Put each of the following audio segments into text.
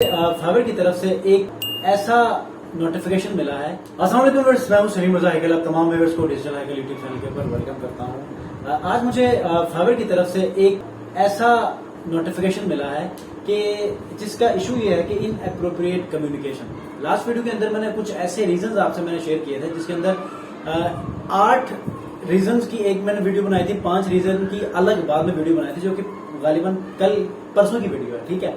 Fibre की तरफ से एक ऐसा नोटिफिकेशन मिला है। अस्सलाम वालेकुम व्यूअर्स, मैं हूं सलीम रजा हैकल। आप तमाम व्यूअर्स को डिजिटल हैकल यूट्यूब चैनल के ऊपर वेलकम करता हूं। आज मुझे फाइवर की तरफ से एक ऐसा नोटिफिकेशन मिला है कि जिसका इशू ये है कि इनएप्रोप्रिएट कम्युनिकेशन। लास्ट वीडियो के अंदर मैंने कुछ ऐसे रीजंस आपसे मैंने शेयर किए थे जिसके अंदर 8 रीजंस की एक मैंने वीडियो बनाई थी, 5 रीजन की अलग बाद में वीडियो बनाई थी जो कि गालिबन कल परसों की वीडियो है, ठीक है।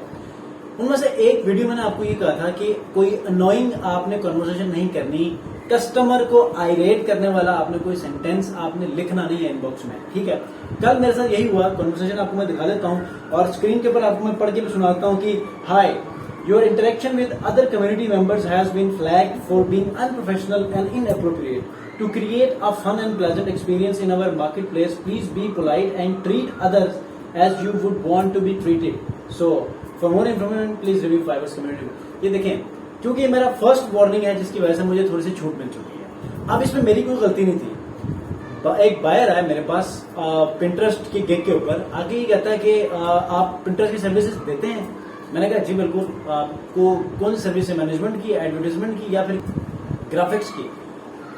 उनमें से एक वीडियो मैंने आपको ये कहा था कि कोई अनोइंग आपने कन्वर्सेशन नहीं करनी, कस्टमर को आइरेट करने वाला आपने कोई सेंटेंस आपने लिखना नहीं है इनबॉक्स में, ठीक है। कल मेरे साथ यही हुआ। कन्वर्सेशन आपको मैं दिखा देता हूं और स्क्रीन के ऊपर आपको मैं पढ़ के भी सुनाता हूं कि hi, your interaction with other community members has been flagged for being unprofessional and inappropriate. To create a fun and pleasant experience in our marketplace, please be polite and treat others as you would want to be treated. So, for more information, please review Fiverr's community. ये देखें, क्योंकि ये मेरा first warning है जिसकी वजह से मुझे थोड़ी सी छूट मिल चुकी है। अब इसमें मेरी कोई गलती नहीं थी। एक बायर आया मेरे पास पिंटरेस्ट की गिग के ऊपर, आगे ये कहता है कि आप पिंटरेस्ट की सर्विसेज देते हैं। मैंने कहा जी बिल्कुल। आपको कौन सी सर्विस है? मैनेजमेंट की, एडवर्टाइजमेंट की या फिर ग्राफिक्स की?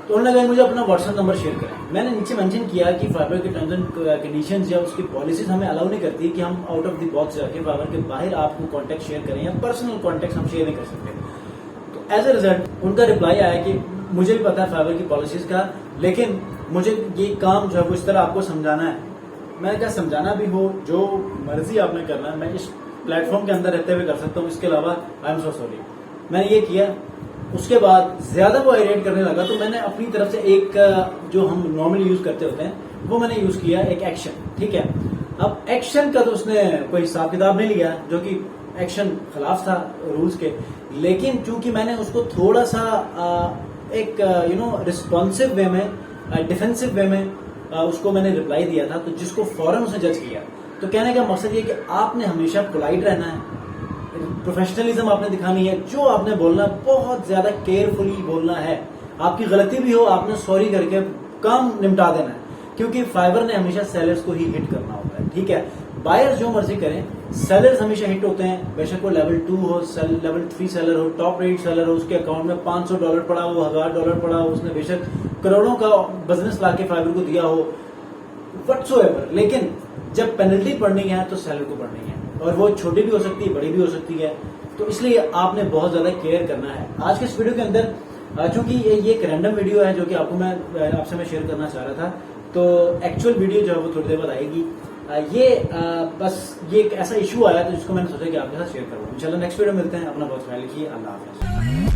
तो उन्होंने कहा मुझे अपना व्हाट्सएप नंबर शेयर करें। मैंने नीचे मेंशन किया कि फाइबर के टर्म्स एंड कंडीशंस या उसकी पॉलिसीज हमें अलाउ नहीं करती कि हम आउट ऑफ द बॉक्स जाके फाइबर के बाहर आपको कांटेक्ट शेयर करें या पर्सनल कांटेक्ट हम शेयर नहीं कर सकते। तो एज ए रिजल्ट उनका रिप्लाई आया कि मुझे भी पता है फाइबर की पॉलिसीज का, लेकिन मुझे ये काम जो है वो इस तरह आपको समझाना है। मैंने कहा समझाना भी हो, जो मर्जी आपने करना है, मैं इस प्लेटफॉर्म के अंदर रहते हुए कर सकता हूँ। इसके अलावा आई एम सो सॉरी। मैंने ये किया। उसके बाद ज्यादा वो आइरेट करने लगा तो मैंने अपनी तरफ से एक जो हम नॉर्मली यूज करते होते हैं वो मैंने यूज किया, एक एक्शन, ठीक है। अब एक्शन का तो उसने कोई हिसाब किताब नहीं लिया, जो कि एक्शन खिलाफ था रूल्स के। लेकिन चूंकि मैंने उसको थोड़ा सा एक रिस्पॉन्सिव वे में, डिफेंसिव वे में उसको मैंने रिप्लाई दिया था, तो जिसको फौरन उसने जज किया। तो कहने का मकसद ये कि आपने हमेशा पोलाइट रहना है, प्रोफेशनलिज्म आपने दिखानी है, जो आपने बोलना बहुत ज्यादा केयरफुली बोलना है। आपकी गलती भी हो, आपने सॉरी करके काम निपटा देना है, क्योंकि फाइबर ने हमेशा सेलर्स को ही हिट करना होता है, ठीक है। बायर्स जो मर्जी करें, सेलर्स हमेशा हिट होते हैं। बेशक वो लेवल 2 हो, लेवल 3 सेलर हो, टॉप रेट सेलर हो, उसके अकाउंट में $500 पड़ा हो, $1000 पड़ा हो, उसने बेशक करोड़ों का बिजनेस लाके फाइबर को दिया हो, व्हाटसोएवर। लेकिन जब पेनल्टी पड़नी है तो सेलर को पड़नी है, और वो छोटी भी हो सकती है, बड़ी भी हो सकती है। तो इसलिए आपने बहुत ज्यादा केयर करना है। आज के इस वीडियो के अंदर चूंकि ये एक रैंडम वीडियो है जो कि आपको मैं आपसे शेयर करना चाह रहा था, तो एक्चुअल वीडियो जो है वो थोड़ी देर बाद आएगी। बस ये एक ऐसा इशू आया तो जिसको मैंने सोचा कि आपके साथ शेयर करूँ। इंशाल्लाह नेक्स्ट वीडियो मिलते हैं। अपना बहुत ख्याल रखिए। अल्लाह हाफ़िज़।